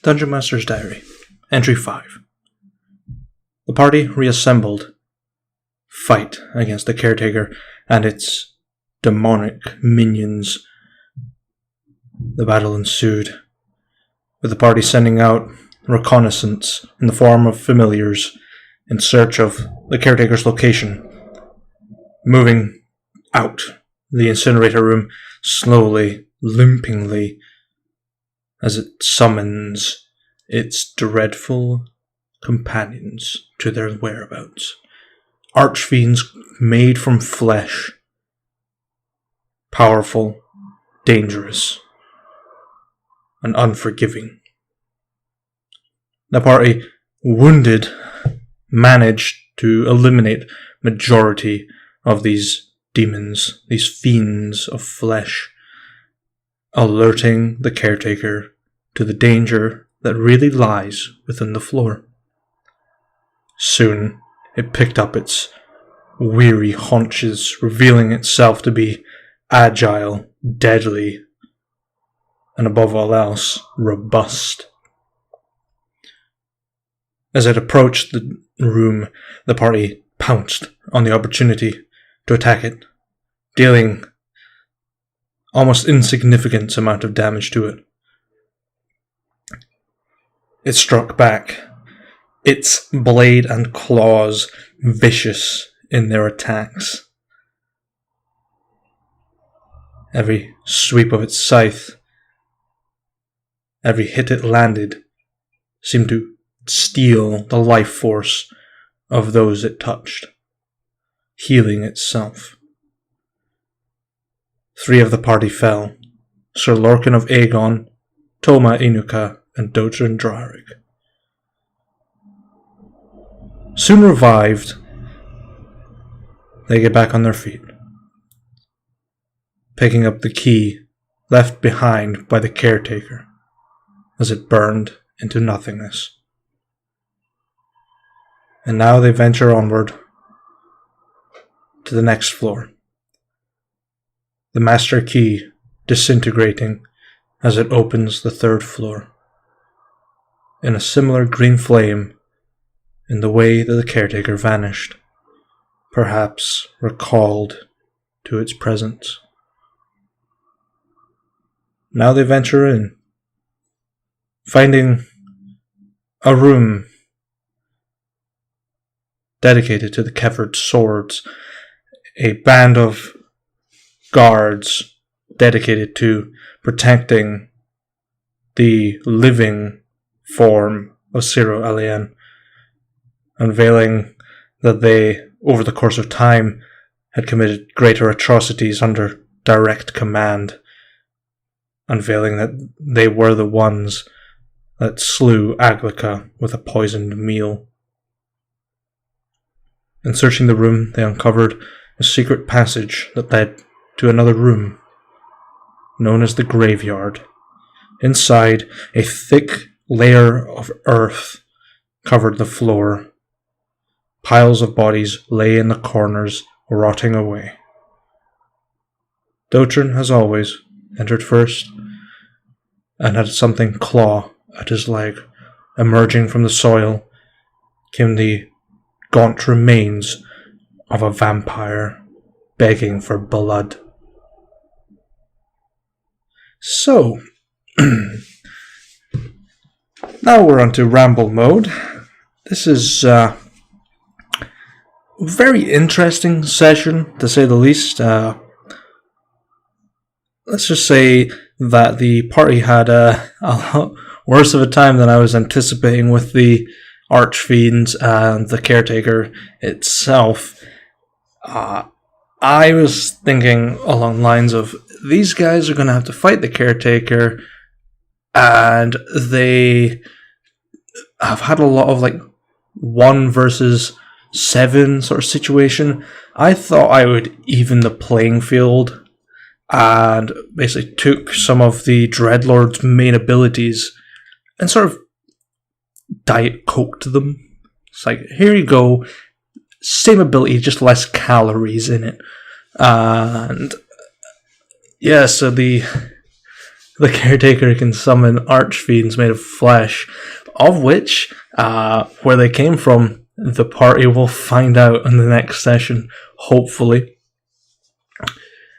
Dungeon Master's Diary, Entry 5. The party reassembled. Fight against the Caretaker and its demonic minions. The battle ensued, with the party sending out reconnaissance in the form of familiars in search of the Caretaker's location, moving out the incinerator room slowly, limpingly, as it summons its dreadful companions to their whereabouts. Archfiends made from flesh. Powerful, dangerous, and unforgiving. The party, wounded, managed to eliminate majority of these demons, these fiends of flesh, alerting the Caretaker to the danger that really lies within the floor. Soon, it picked up its weary haunches, revealing itself to be agile, deadly, and above all else, robust. As it approached the room, the party pounced on the opportunity to attack it, dealing almost insignificant amount of damage to it. It struck back, its blade and claws vicious in their attacks. Every sweep of its scythe, every hit it landed, seemed to steal the life force of those it touched, healing itself. 3 of the party fell: Sir Lorcan of Aegon, Toma Inuka, and Dotrin. Soon revived, they get back on their feet, picking up the key left behind by the Caretaker as it burned into nothingness. And now they venture onward to the next floor, the master key disintegrating as it opens the 3rd floor, in a similar green flame in the way that the Caretaker vanished, perhaps recalled to its presence. Now they venture in, finding a room dedicated to the Kepherd swords, a band of guards dedicated to protecting the living form of Ciro Alien, unveiling that they, over the course of time, had committed greater atrocities under direct command, unveiling that they were the ones that slew Aglica with a poisoned meal. In searching the room, they uncovered a secret passage that led to another room, known as the graveyard. Inside, a thick layer of earth covered the floor. Piles of bodies lay in the corners, rotting away. Dotrin, as always, entered first, and had something claw at his leg. Emerging from the soil came the gaunt remains of a vampire, begging for blood. So, now we're on to ramble mode. This is a very interesting session, to say the least. Let's just say that the party had a lot worse of a time than I was anticipating with the Archfiends and the Caretaker itself. I was thinking along the lines of, these guys are going to have to fight the Caretaker, and they have had a lot of 1 versus 7 sort of situation. I thought I would even the playing field and basically took some of the Dreadlord's main abilities and sort of diet coked them. It's like, here you go, same ability, just less calories in it. And yeah, so the the Caretaker can summon archfiends made of flesh, of which, where they came from, the party will find out in the next session, hopefully.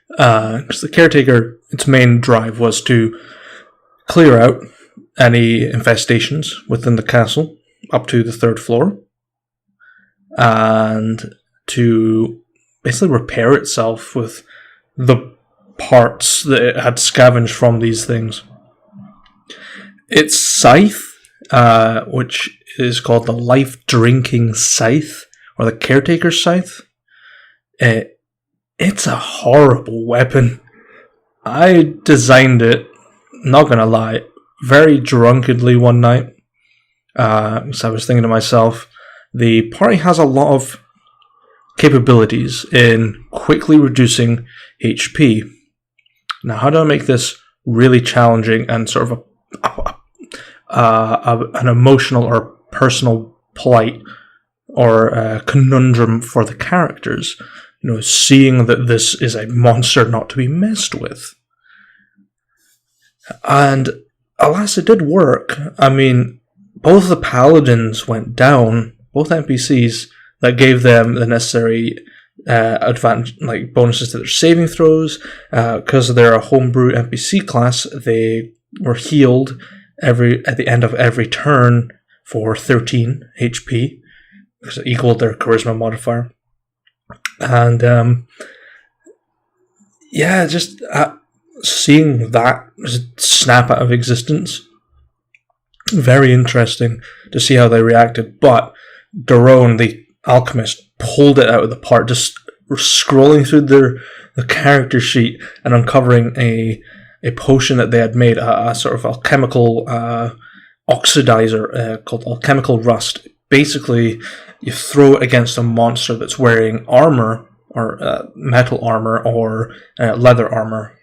Because the Caretaker, its main drive was to clear out any infestations within the castle up to the 3rd floor, and to basically repair itself with the parts that it had scavenged from these things. Its scythe, which is called the Life-Drinking Scythe, or the Caretaker's Scythe, it's a horrible weapon. I designed it, not gonna lie, very drunkenly one night. So I was thinking to myself, the party has a lot of capabilities in quickly reducing HP. Now, how do I make this really challenging and sort of an emotional or personal plight or conundrum for the characters? You know, seeing that this is a monster not to be messed with. And alas, it did work. I mean, both the paladins went down, both NPCs, that gave them the necessary advantage, like bonuses to their saving throws. Because they're a homebrew NPC class, they were healed at the end of every turn for 13 HP, because it equaled their charisma modifier. And just seeing that snap out of existence, very interesting to see how they reacted. But Dotrin, the alchemist, pulled it out of the park, just scrolling through the character sheet and uncovering a potion that they had made, a sort of alchemical oxidizer called alchemical rust. Basically, you throw it against a monster that's wearing armor, or metal armor, or leather armor,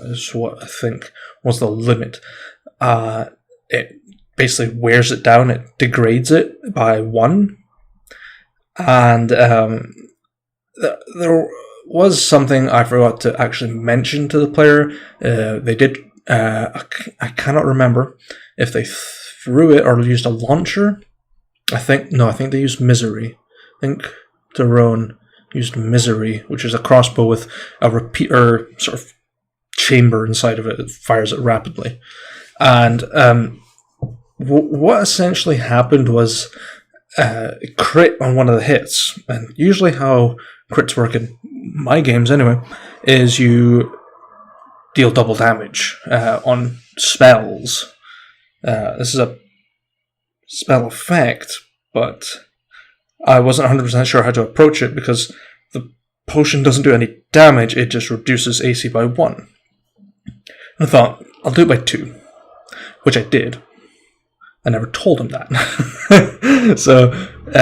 is what I think was the limit. It basically wears it down, it degrades it by 1. And there was something I forgot to actually mention to the player. They did, I cannot remember if they threw it or used a launcher. I think they used Misery. I think Dotrin used Misery, which is a crossbow with a repeater sort of chamber inside of it that fires it rapidly. And what essentially happened was crit on one of the hits. And usually how crits work in my games anyway is you deal double damage on spells. This is a spell effect, but I wasn't 100% sure how to approach it because the potion doesn't do any damage, it just reduces AC by 1. I thought, I'll do it by 2, which I did. I never told him that. So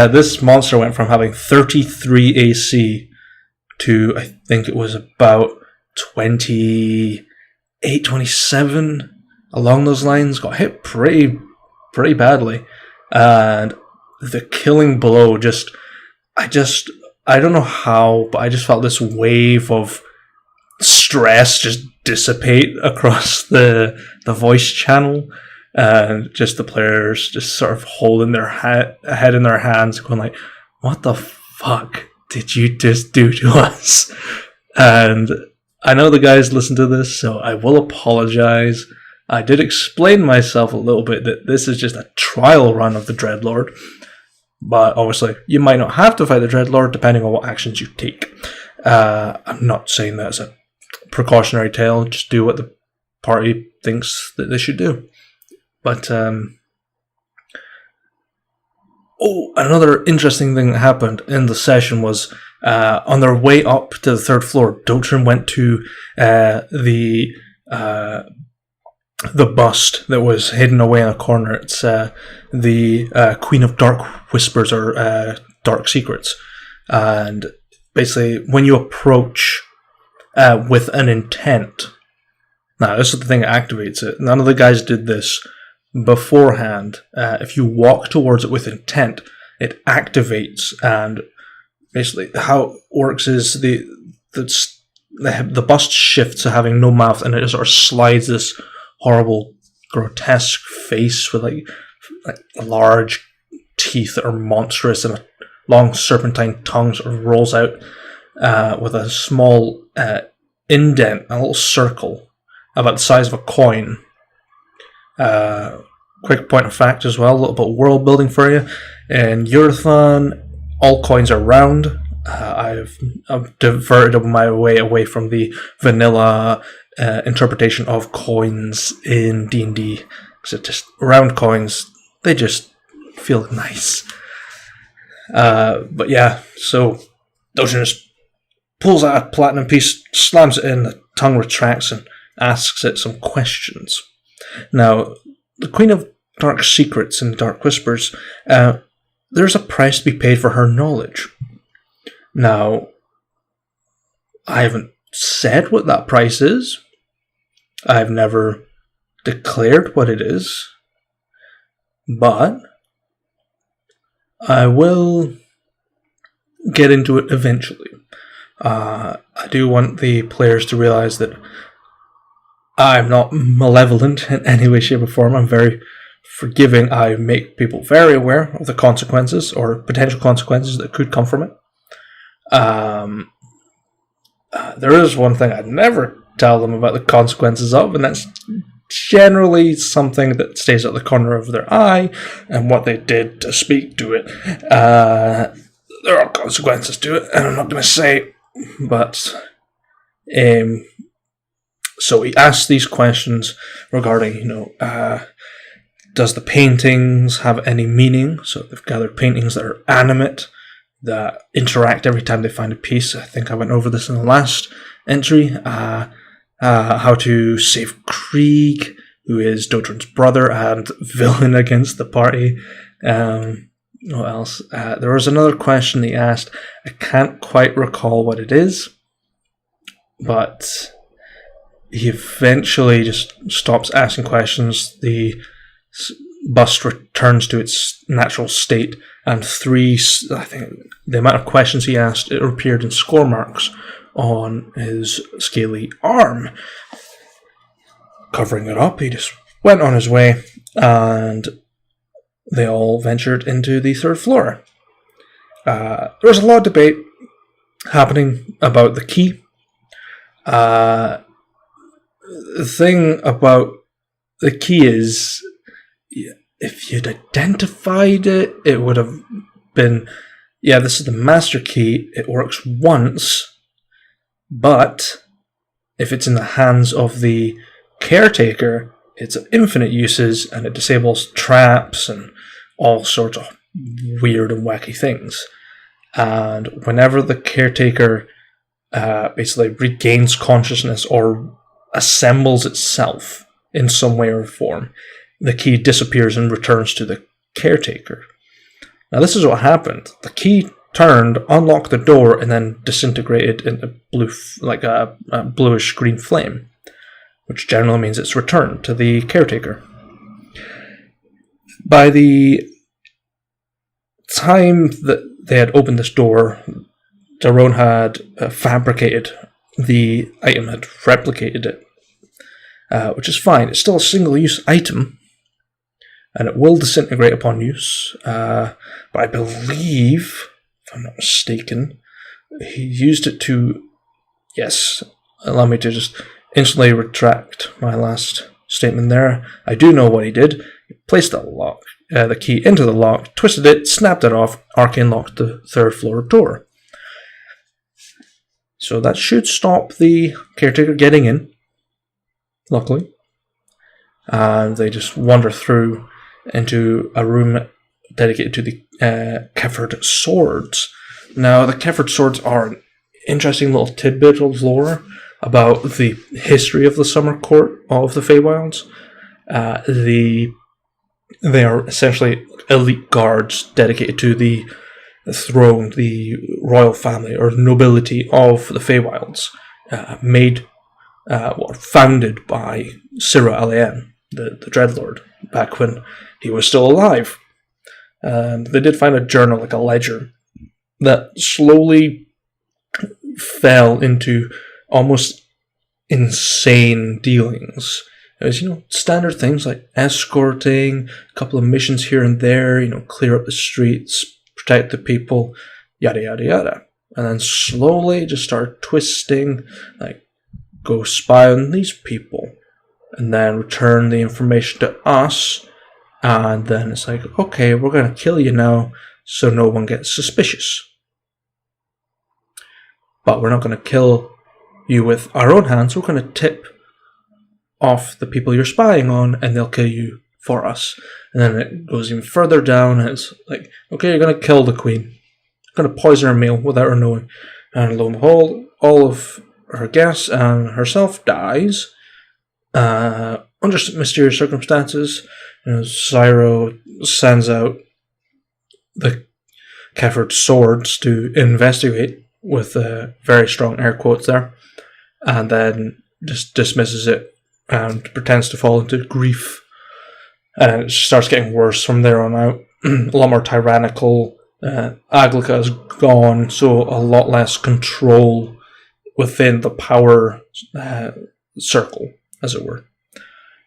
this monster went from having 33 AC to, I think it was about 28, 27, along those lines. Got hit pretty badly. And the killing blow I don't know how, but I just felt this wave of stress just dissipate across the voice channel, and just the players just sort of holding their head in their hands, going like, what the fuck did you just do to us? And I know the guys listen to this, so I will apologize. I did explain myself a little bit that this is just a trial run of the Dreadlord, but obviously you might not have to fight the Dreadlord depending on what actions you take. I'm not saying that as a precautionary tale, just do what the party thinks that they should do. But another interesting thing that happened in the session was on their way up to the 3rd floor, Dotrin went to the bust that was hidden away in a corner. It's the Queen of Dark Whispers, or Dark Secrets. And basically, when you approach with an intent, now this is the thing that activates it. None of the guys did this beforehand. If you walk towards it with intent, it activates, and basically how it works is the bust shifts to having no mouth, and it sort of slides this horrible, grotesque face with like large teeth that are monstrous and a long serpentine tongue sort of rolls out with a small indent, a little circle about the size of a coin. Quick point of fact as well, a little bit of world building for you. In Eurothon, all coins are round. I've diverted my way away from the vanilla interpretation of coins in D&D, because just round coins, they just feel nice. But yeah, so Dotrin just pulls out a platinum piece, slams it in, the tongue retracts, and asks it some questions. Now, the Queen of Dark Secrets and Dark Whispers, there's a price to be paid for her knowledge. Now, I haven't said what that price is. I've never declared what it is. But I will get into it eventually. I do want the players to realize that I'm not malevolent in any way, shape, or form. I'm very forgiving. I make people very aware of the consequences or potential consequences that could come from it. There is one thing I'd never tell them about the consequences of, and that's generally something that stays at the corner of their eye and what they did to speak to it. There are consequences to it, and I'm not going to say, but so he asked these questions regarding, does the paintings have any meaning? So they've gathered paintings that are animate, that interact every time they find a piece. I think I went over this in the last entry. How to save Krieg, who is Dotrin's brother and villain against the party. What else? There was another question he asked. I can't quite recall what it is, but he eventually just stops asking questions. The bust returns to its natural state, and I think the amount of questions he asked, it appeared in score marks on his scaly arm. Covering it up, he just went on his way, and they all ventured into the third floor. There was a lot of debate happening about the key. The thing about the key is, if you'd identified it, it would have been, this is the master key, it works once, but if it's in the hands of the caretaker, it's infinite uses, and it disables traps and all sorts of weird and wacky things. And whenever the caretaker basically regains consciousness or assembles itself in some way or form, the key disappears and returns to the caretaker. Now this is what happened. The key turned, unlocked the door, and then disintegrated into a bluish green flame, which generally means it's returned to the caretaker. By the time that they had opened this door, Daron had fabricated the item, had replicated it, which is fine. It's still a single-use item, and it will disintegrate upon use. But I believe, if I'm not mistaken, he used it to... Yes, allow me to just instantly retract my last statement there. I do know what he did. He placed the key into the lock, twisted it, snapped it off, arcane locked the third floor door. So that should stop the caretaker getting in, luckily. And they just wander through into a room dedicated to the Keferd swords. Now, the Keferd swords are an interesting little tidbit of lore about the history of the Summer Court of the Feywilds. They are essentially elite guards dedicated to the throne, the royal family or nobility of the Feywilds, founded by Sira Alaen, the Dreadlord, back when he was still alive. And they did find a journal, like a ledger, that slowly fell into almost insane dealings It was, standard things like escorting, a couple of missions here and there, clear up the streets, protect the people, yada yada yada. And then slowly just start twisting, like, go spy on these people, and then return the information to us, and then it's like, okay, we're going to kill you now, so no one gets suspicious. But we're not going to kill you with our own hands, we're going to tip off the people you're spying on, and they'll kill you for us. And then it goes even further down, and it's like, okay, you're going to kill the queen. You're going to poison her meal without her knowing. And lo and behold, all of her guests and herself dies under mysterious circumstances. Zyro sends out the Keferd swords to investigate, with very strong air quotes there, and then just dismisses it and pretends to fall into grief. And it starts getting worse from there on out. A lot more tyrannical. Aglica is gone, so a lot less control within the power circle, as it were.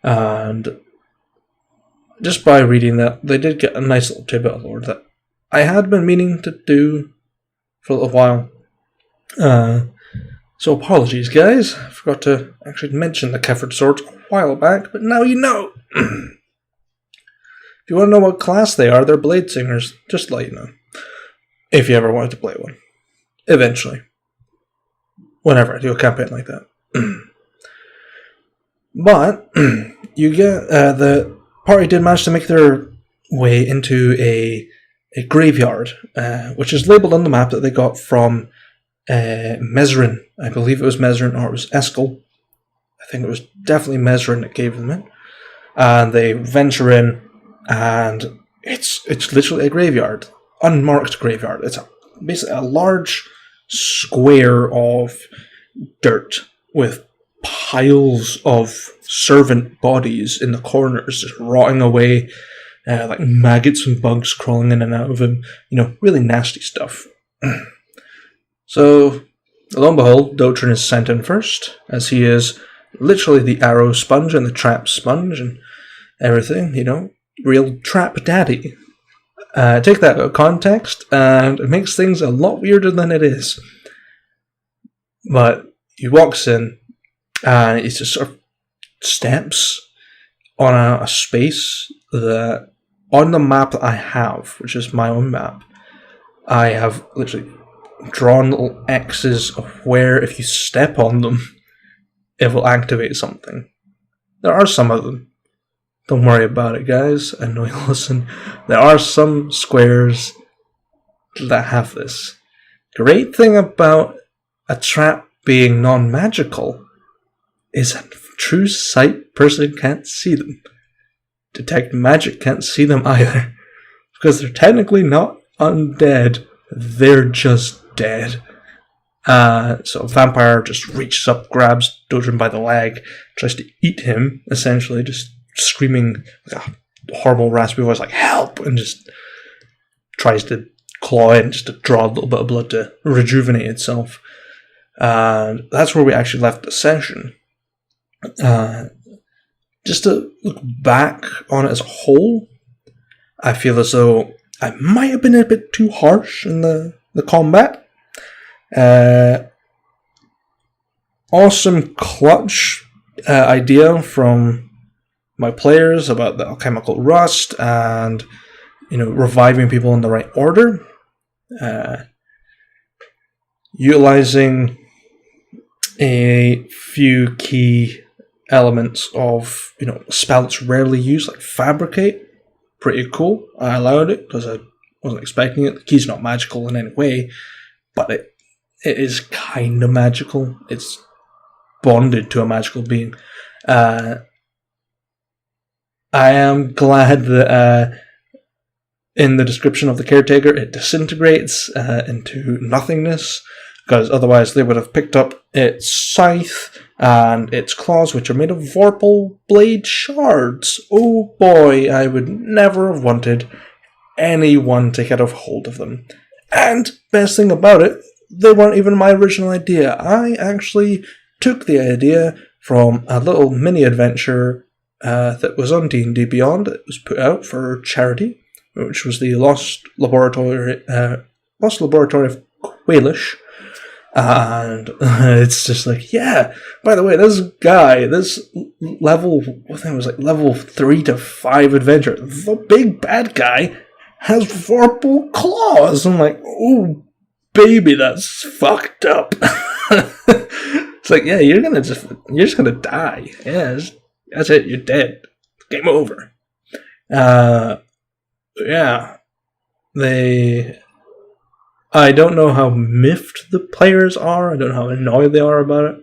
And just by reading that, they did get a nice little tidbit of lore that I had been meaning to do for a little while. So apologies, guys. I forgot to actually mention the Keferd swords a while back, but now you know. If you want to know what class they are, they're Blade Singers, just to let you know. If you ever wanted to play one. Eventually. Whenever I do a campaign like that. But, you get, the party did manage to make their way into a graveyard, which is labelled on the map that they got from Mesrin. I believe it was Mesrin, or it was Eskel. I think it was definitely Mesrin that gave them it. And they venture in, and it's literally a graveyard. Unmarked graveyard. It's basically a large square of dirt with piles of servant bodies in the corners just rotting away, like maggots and bugs crawling in and out of them. Really nasty stuff. So, lo and behold, Dotrin is sent in first, as he is literally the arrow sponge and the trap sponge and everything, real trap daddy. Take that out of context, and it makes things a lot weirder than it is. But he walks in, and he just sort of steps on a space that, on the map that I have, which is my own map, I have literally drawn little X's of where, if you step on them, it will activate something. There are some of them. Don't worry about it, guys. I know you'll listen. There are some squares that have this. Great thing about a trap being non-magical is a true sight person can't see them. Detect Magic can't see them either. Because they're technically not undead. They're just dead. So Vampire just reaches up, grabs Dotrin by the leg, tries to eat him, essentially, just screaming like a horrible raspy voice like help, and just tries to claw in just to draw a little bit of blood to rejuvenate itself. And that's where we actually left the session. Just to look back on it as a whole, I feel as though I might have been a bit too harsh in the combat. Awesome clutch idea from my players about the alchemical rust and reviving people in the right order, utilizing a few key elements of a spell that's rarely used, like Fabricate. Pretty cool. I allowed it because I wasn't expecting it. The key's not magical in any way, but it is kind of magical. It's bonded to a magical being. I am glad that in the description of the Caretaker it disintegrates into nothingness, because otherwise they would have picked up its scythe and its claws, which are made of Vorpal blade shards. Oh boy, I would never have wanted anyone to get a hold of them. And best thing about it, they weren't even my original idea. I actually took the idea from a little mini adventure that was on D&D Beyond. It was put out for charity, which was the Lost Laboratory of Quailish. And it's just like, yeah, by the way, this guy, this level, I think it was like level 3 to 5 adventure, the big bad guy has vorpal claws. I'm like, oh, baby, that's fucked up. It's like, yeah, you're just gonna die. Yeah, that's it, you're dead. Game over. Yeah. I don't know how miffed the players are. I don't know how annoyed they are about it.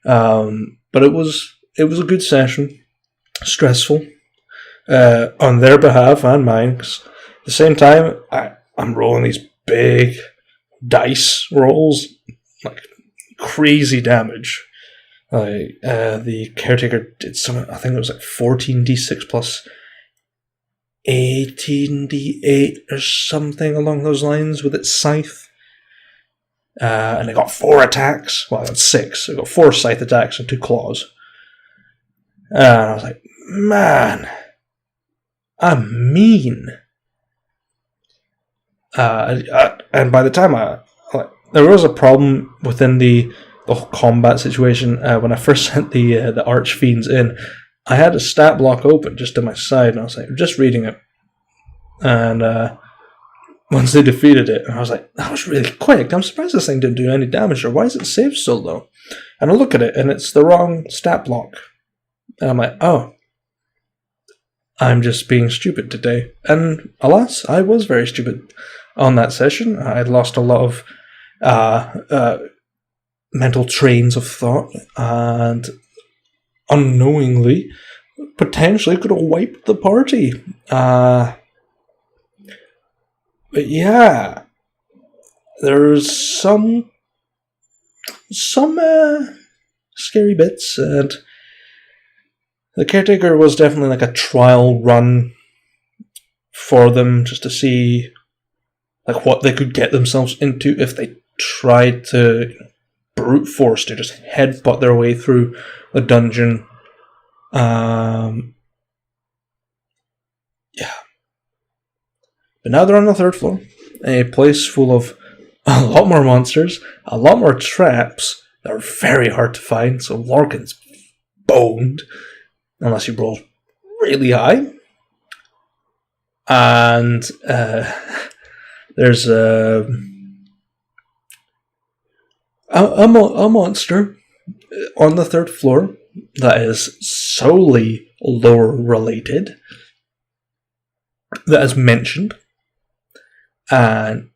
But it was a good session. Stressful. On their behalf and mine. 'Cause at the same time, I'm rolling these big dice rolls. Like, crazy damage. The Caretaker did I think it was like 14d6 plus 18d8 or something along those lines with its scythe. And I got 4 attacks. Well, I got 6. I got 4 scythe attacks and 2 claws. And I was like, man, I'm mean. And by the time there was a problem within the whole combat situation. When I first sent the Archfiends in, I had a stat block open just to my side, and I was like, just reading it. And once they defeated it, I was like, that was really quick. I'm surprised this thing didn't do any damage, or why is it saved so low? And I look at it, and it's the wrong stat block. And I'm like, oh, I'm just being stupid today. And alas, I was very stupid on that session. I had lost a lot of mental trains of thought, and unknowingly, potentially could have wiped the party. But yeah, there's some scary bits, and the Caretaker was definitely like a trial run for them, just to see like what they could get themselves into if they tried to brute force to just headbutt their way through a dungeon. Yeah. But now they're on the 3rd floor, a place full of a lot more monsters, a lot more traps that are very hard to find, so Lorcan's boned, unless you roll really high. And there's a monster on the 3rd floor that is solely lore related, that is mentioned. And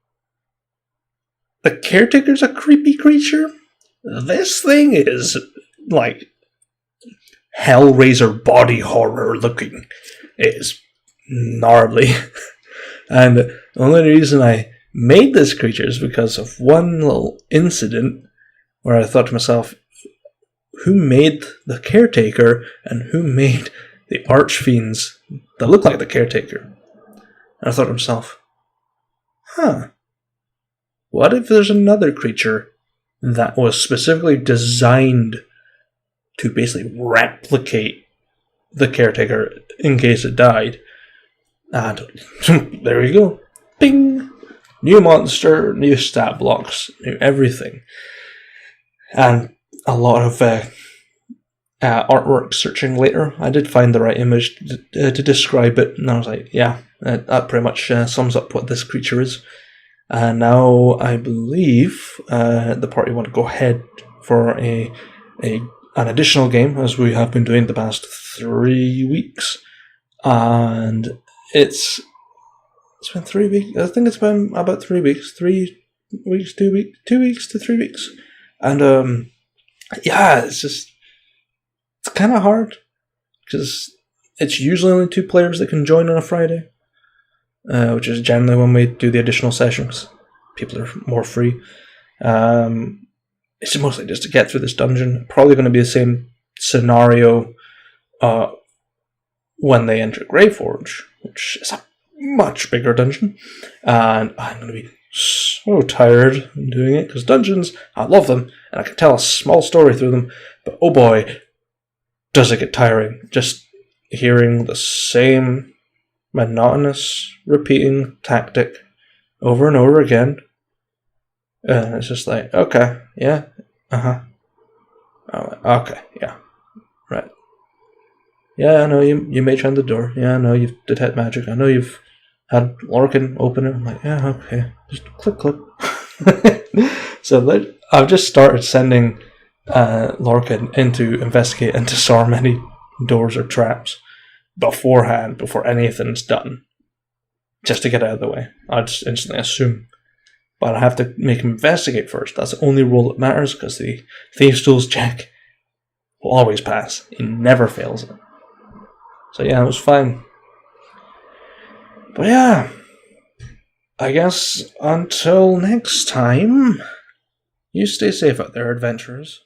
the Caretaker's a creepy creature. This thing is like Hellraiser body horror looking. It is gnarly. And the only reason I made this creature is because of one little incident where I thought to myself, who made the Caretaker and who made the Archfiends that look like the Caretaker? And I thought to myself, what if there's another creature that was specifically designed to basically replicate the Caretaker in case it died? And there we go. Bing! New monster, new stat blocks, new everything. And a lot of artwork searching later, I did find the right image to describe it, and I was like, yeah, that pretty much sums up what this creature is. And now I believe the party want to go ahead for an additional game, as we have been doing the past 3 weeks. And it's been 3 weeks. I think it's been about 3 weeks. 3 weeks, 2 weeks, 2 weeks to 3 weeks. And yeah, it's kind of hard because it's usually only 2 players that can join on a Friday, which is generally when we do the additional sessions. People are more free. It's mostly just to get through this dungeon. Probably going to be the same scenario when they enter Greyforge, which is a much bigger dungeon. And I'm going to be so tired doing it, because dungeons, I love them, and I can tell a small story through them, but oh boy, does it get tiring just hearing the same monotonous repeating tactic over and over again? And it's just like, okay, yeah, okay, yeah, right. Yeah, I know you mage hand the door. Yeah, I know you've detect magic. I know you've had Lorcan open it. I'm like, yeah, okay, just click. So I've just started sending Lorcan in to investigate and disarm any doors or traps beforehand, before anything's done, just to get out of the way. I just instantly assume. But I have to make him investigate first. That's the only rule that matters, because the Thieves' Tools check will always pass. He never fails it. So yeah, it was fine. But yeah, I guess until next time, you stay safe out there, adventurers.